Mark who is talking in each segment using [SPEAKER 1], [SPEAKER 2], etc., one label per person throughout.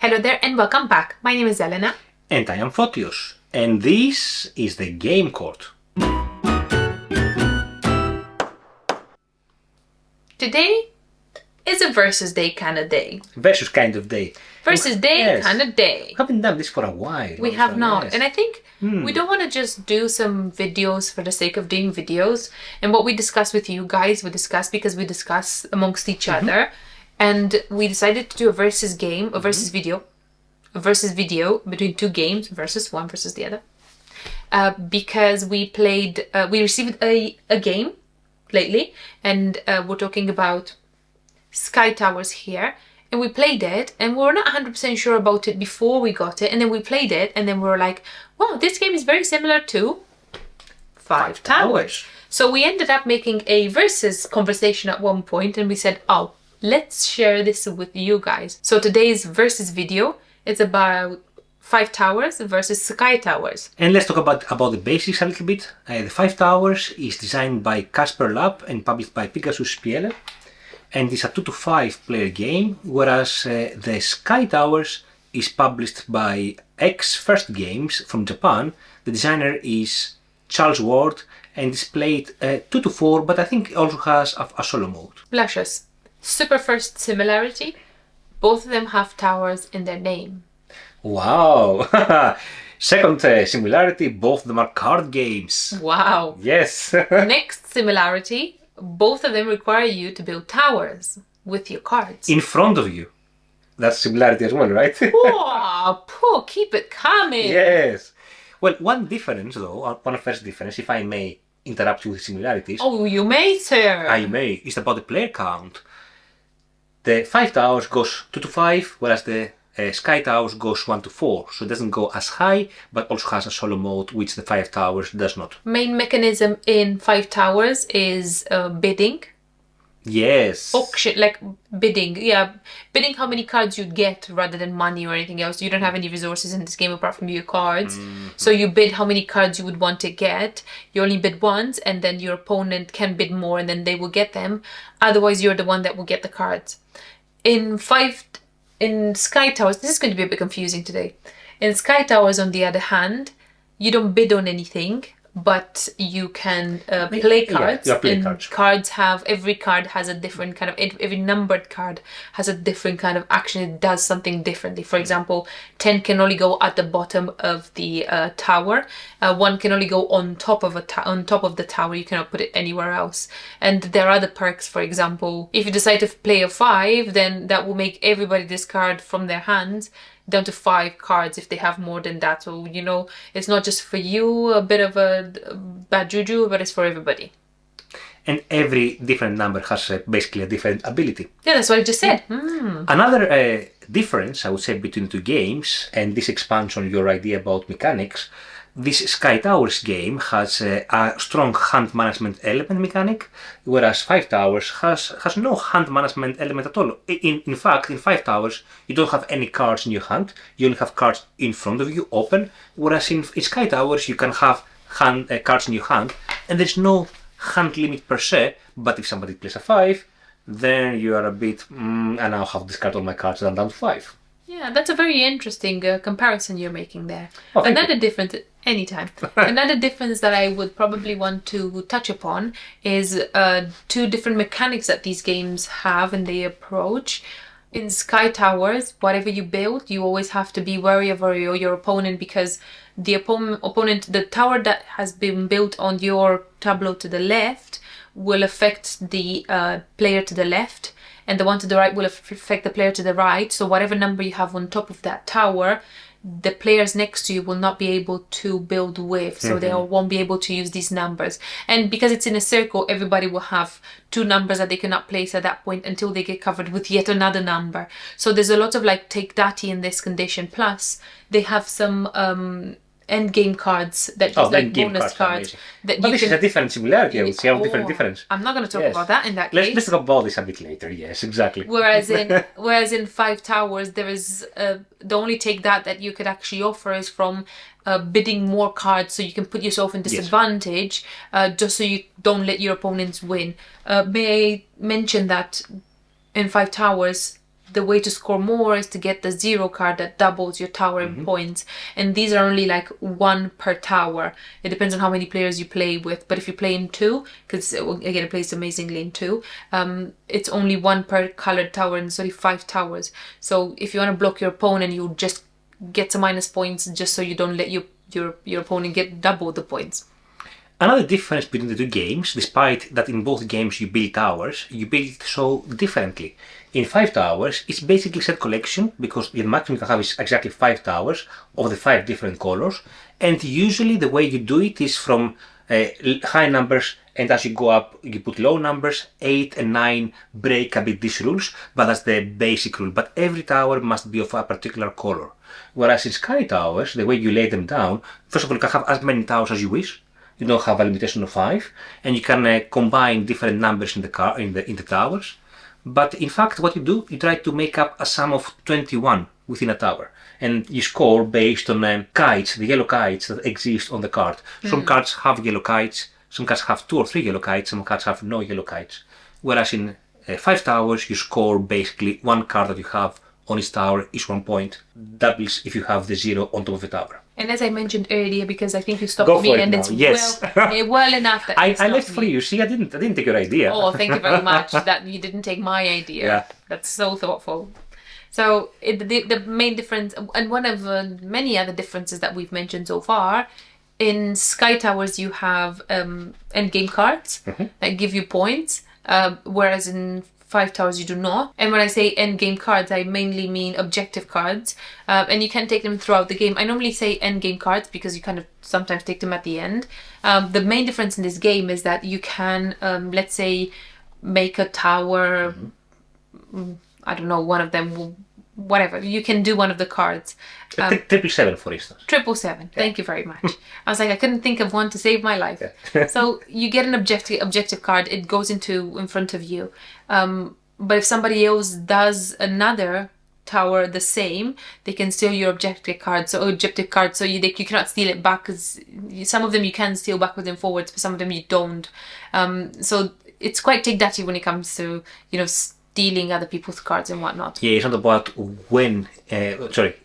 [SPEAKER 1] Hello there and welcome back. My name is Elena.
[SPEAKER 2] And I am Fotios. And this is the Game Court.
[SPEAKER 1] Today is a versus day kind of day.
[SPEAKER 2] Versus kind of day.
[SPEAKER 1] Versus day
[SPEAKER 2] Yes.
[SPEAKER 1] kind of day.
[SPEAKER 2] We haven't done this for a while.
[SPEAKER 1] We
[SPEAKER 2] also,
[SPEAKER 1] have not.
[SPEAKER 2] yes.
[SPEAKER 1] And I think we don't want to just do some videos for the sake of doing videos. And what we discuss with you guys, we discuss because we discuss amongst each other. And we decided to do a versus game, a versus video. A versus video between two games, versus one versus the other. Because we played, we received a game lately. And we're talking about Sky Towers here. And we played it, and we were not 100% sure about it before we got it. And then we played it, and then we were like, wow, this game is very similar to Five Towers. So we ended up making a versus conversation at one point, and we said, oh, let's share this with you guys. So today's versus video is about Five Towers versus Sky Towers.
[SPEAKER 2] And let's talk about the basics a little bit. The Five Towers is designed by Kasper Lapp and published by Pegasus Spiele. And it's a 2-to-5 player game, whereas the Sky Towers is published by EX1ST Games from Japan. The designer is Charles Ward and is played 2-to-4, but I think it also has a solo mode.
[SPEAKER 1] Luscious. Super first similarity. Both of them have towers in their name.
[SPEAKER 2] Wow! Second similarity, both of them are card games.
[SPEAKER 1] Wow.
[SPEAKER 2] Yes!
[SPEAKER 1] Next similarity, both of them require you to build towers with your cards.
[SPEAKER 2] In front of you. That's similarity as well, right?
[SPEAKER 1] Whoa, keep it coming.
[SPEAKER 2] Yes! Well, one difference though, one first difference, if I may interrupt you with similarities.
[SPEAKER 1] Oh, you may, sir.
[SPEAKER 2] I may. It's about the player count. The Five Towers goes 2-to-5, whereas the Sky Towers goes 1-to-4. So it doesn't go as high, but also has a solo mode, which the Five Towers does not.
[SPEAKER 1] Main mechanism in Five Towers is bidding.
[SPEAKER 2] Yes.
[SPEAKER 1] Auction, like bidding. Yeah, bidding how many cards you'd get rather than money or anything else. You don't have any resources in this game apart from your cards. So you bid how many cards you would want to get. You only bid once, and then your opponent can bid more, and then they will get them. Otherwise, you're the one that will get the cards. In Sky Towers, this is going to be a bit confusing today. In Sky Towers, on the other hand, you don't bid on anything, but you can play cards.
[SPEAKER 2] Yeah, play cards.
[SPEAKER 1] Every card has a different kind of, every numbered card has a different kind of action. It does something differently. For example, 10 can only go at the bottom of the tower. 1 can only go on top of the tower. You cannot put it anywhere else. And there are other perks. For example, if you decide to play a 5, then that will make everybody discard from their hands down to 5 cards if they have more than that. So, you know, it's not just for you a bit of a bad juju, but it's for everybody.
[SPEAKER 2] And every different number has basically a different ability.
[SPEAKER 1] Yeah, that's what I just said.
[SPEAKER 2] Another difference, I would say, between the two games, and this expands on your idea about mechanics, this Sky Towers game has a strong hand management element mechanic, whereas Five Towers has no hand management element at all. In fact, in Five Towers, you don't have any cards in your hand. You only have cards in front of you, open, whereas in Sky Towers, you can have cards in your hand, and there's no hand limit per se, but if somebody plays a 5, then you are a bit, I now have discarded all my cards and I'm down to 5.
[SPEAKER 1] Yeah, that's a very interesting comparison you're making there.
[SPEAKER 2] Oh,
[SPEAKER 1] Another difference, anytime. Another difference that I would probably want to touch upon is two different mechanics that these games have in the approach. In Sky Towers, whatever you build, you always have to be wary of your opponent, because the opponent, the tower that has been built on your tableau to the left will affect the player to the left, and the one to the right will affect the player to the right. So whatever number you have on top of that tower, the players next to you will not be able to build with, so they won't be able to use these numbers. And because it's in a circle, everybody will have 2 numbers that they cannot place at that point until they get covered with yet another number. So there's a lot of like take datty in this condition. Plus they have some end game cards that just like bonus cards.
[SPEAKER 2] But this is a different similarity, I would say, a different difference.
[SPEAKER 1] I'm not going to talk about that in that case.
[SPEAKER 2] Let's talk about this a bit later, yes, exactly.
[SPEAKER 1] Whereas in Five Towers, there is the only take that you could actually offer is from bidding more cards, so you can put yourself in disadvantage, just so you don't let your opponents win. May I mention that in Five Towers, the way to score more is to get the 0 card that doubles your tower in points. And these are only like 1 per tower. It depends on how many players you play with. But if you play in 2, because again, it plays amazingly in 2, it's only 1 per colored tower, and it's only 5 towers. So if you want to block your opponent, you just get some minus points just so you don't let your opponent get double the points.
[SPEAKER 2] Another difference between the two games, despite that in both games you build towers, you build it so differently. In 5 towers, it's basically set collection, because the maximum you can have is exactly 5 towers of the 5 different colors, and usually the way you do it is from high numbers, and as you go up you put low numbers. 8 and 9 break a bit these rules, but that's the basic rule. But every tower must be of a particular color. Whereas in Sky Towers, the way you lay them down, first of all you can have as many towers as you wish. You don't have a limitation of 5, and you can combine different numbers in the towers. But in fact, what you do, you try to make up a sum of 21 within a tower, and you score based on kites, the yellow kites that exist on the card. Some cards have yellow kites, some cards have 2 or 3 yellow kites, some cards have no yellow kites. Whereas in 5 towers, you score basically 1 card that you have on each tower is 1 point, doubles if you have the 0 on top of the tower.
[SPEAKER 1] And as I mentioned earlier, because I think you stopped me, and it's
[SPEAKER 2] yes.
[SPEAKER 1] well enough that
[SPEAKER 2] I left for you. See, I didn't take your idea.
[SPEAKER 1] Oh, thank you very much that you didn't take my idea.
[SPEAKER 2] Yeah.
[SPEAKER 1] That's so thoughtful. So the main difference, and one of many other differences that we've mentioned so far, in Sky Towers you have endgame cards that give you points, whereas in 5 towers you do not. And when I say endgame cards, I mainly mean objective cards, and you can take them throughout the game. I normally say endgame cards because you kind of sometimes take them at the end. The main difference in this game is that you can, let's say, make a tower, I don't know, one of them, whatever. You can do one of the cards.
[SPEAKER 2] 777, for instance.
[SPEAKER 1] 777. Thank you very much. I was like, I couldn't think of one to save my life. Yeah. So you get an objective card. It goes in front of you. But if somebody else does another tower the same, they can steal your objective card. So you cannot steal it back, because some of them you can steal backwards and forwards, but some of them you don't. So it's quite take-datty when it comes to stealing other people's cards and whatnot.
[SPEAKER 2] Yeah, it's not about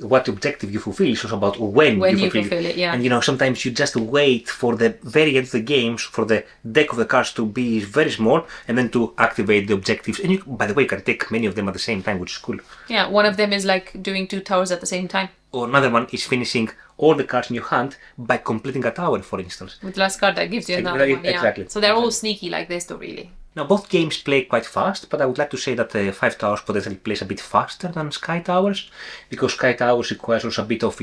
[SPEAKER 2] what objective you fulfill, it's also about when you fulfill it.
[SPEAKER 1] Yeah.
[SPEAKER 2] And sometimes you just wait for the very end of the games for the deck of the cards to be very small, and then to activate the objectives. And by the way, you can take many of them at the same time, which is cool.
[SPEAKER 1] Yeah, one of them is like doing 2 towers at the same time.
[SPEAKER 2] Or another one is finishing all the cards in your hand by completing a tower, for instance.
[SPEAKER 1] With the last card that gives you another one. Yeah.
[SPEAKER 2] Exactly.
[SPEAKER 1] So they're all sneaky like this, though, really.
[SPEAKER 2] Now, both games play quite fast, but I would like to say that 5 Towers potentially plays a bit faster than Sky Towers, because Sky Towers requires also a bit of,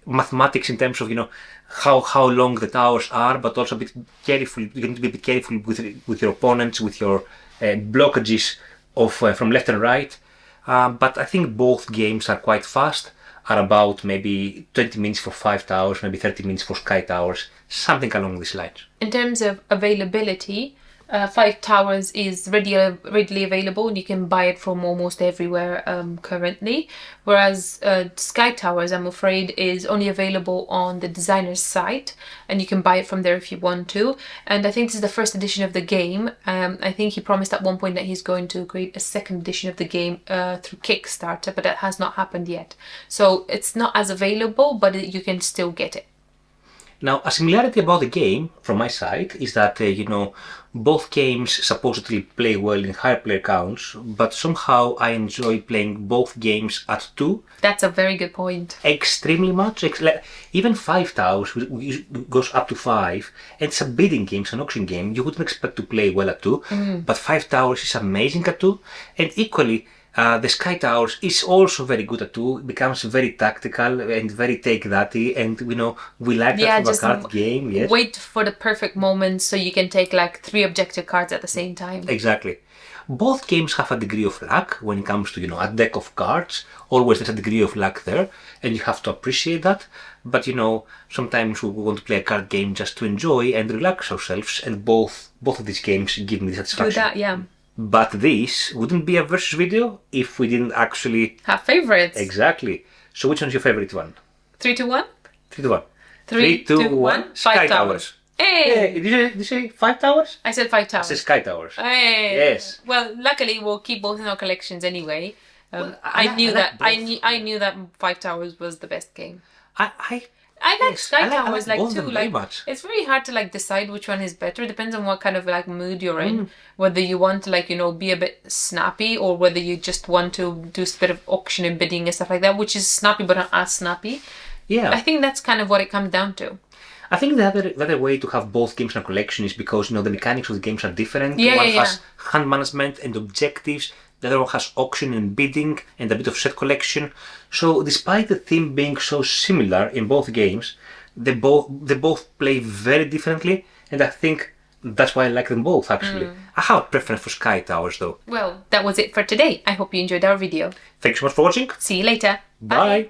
[SPEAKER 2] mathematics in terms of, how long the towers are, but also a bit careful. You need to be a bit careful with your opponents, with your blockages of from left and right. But I think both games are quite fast, are about maybe 20 minutes for 5 Towers, maybe 30 minutes for Sky Towers, something along these lines.
[SPEAKER 1] In terms of availability, 5 Towers is readily available, and you can buy it from almost everywhere currently. Whereas Sky Towers, I'm afraid, is only available on the designer's site, and you can buy it from there if you want to. And I think this is the first edition of the game. I think he promised at one point that he's going to create a second edition of the game through Kickstarter, but that has not happened yet. So it's not as available, but you can still get it.
[SPEAKER 2] Now, a similarity about the game, from my side, is that, both games supposedly play well in higher player counts, but somehow I enjoy playing both games at 2.
[SPEAKER 1] That's a very good point.
[SPEAKER 2] Extremely much. Even 5 Towers goes up to 5, and it's a bidding game, it's an auction game. You wouldn't expect to play well at 2, but 5 Towers is amazing at 2, and equally, the Sky Towers is also very good at 2. It becomes very tactical and very take-thatty, and we like that from a card game. Yes.
[SPEAKER 1] Wait for the perfect moment so you can take like 3 objective cards at the same time.
[SPEAKER 2] Exactly. Both games have a degree of luck when it comes to a deck of cards. Always there's a degree of luck there, and you have to appreciate that. But sometimes we want to play a card game just to enjoy and relax ourselves, and both of these games give me satisfaction.
[SPEAKER 1] Do that, yeah.
[SPEAKER 2] But this wouldn't be a versus video if we didn't actually
[SPEAKER 1] have favorites.
[SPEAKER 2] Exactly. So which one's your favorite one?
[SPEAKER 1] 3, 2, 1?
[SPEAKER 2] 3, 2, 1.
[SPEAKER 1] 3, 2, 1. 5 Towers. Hey!
[SPEAKER 2] Did you say 5 towers?
[SPEAKER 1] I said 5
[SPEAKER 2] I
[SPEAKER 1] towers.
[SPEAKER 2] said Sky Towers.
[SPEAKER 1] Hey!
[SPEAKER 2] Yes.
[SPEAKER 1] Well, luckily we'll keep both in our collections anyway.
[SPEAKER 2] Well,
[SPEAKER 1] I knew
[SPEAKER 2] like
[SPEAKER 1] that.
[SPEAKER 2] both.
[SPEAKER 1] I knew that 5 towers was the best game.
[SPEAKER 2] I
[SPEAKER 1] I like
[SPEAKER 2] yes,
[SPEAKER 1] Sky
[SPEAKER 2] I
[SPEAKER 1] Towers
[SPEAKER 2] like both of
[SPEAKER 1] too.
[SPEAKER 2] them very much.
[SPEAKER 1] It's very hard to decide which one is better. It depends on what kind of mood you're
[SPEAKER 2] Mm.
[SPEAKER 1] in. Whether you want to be a bit snappy, or whether you just want to do a bit of auction and bidding and stuff like that, which is snappy but not as snappy.
[SPEAKER 2] Yeah.
[SPEAKER 1] I think that's kind of what it comes down to.
[SPEAKER 2] I think the other way to have both games in a collection is because the mechanics of the games are different.
[SPEAKER 1] Yeah,
[SPEAKER 2] one
[SPEAKER 1] yeah,
[SPEAKER 2] has hand management and objectives. The other one has auction and bidding and a bit of set collection. So despite the theme being so similar in both games, they both play very differently, and I think that's why I like them both actually. I have a preference for Sky Towers though.
[SPEAKER 1] Well, that was it for today. I hope you enjoyed our video.
[SPEAKER 2] Thanks so much for watching.
[SPEAKER 1] See you later.
[SPEAKER 2] Bye.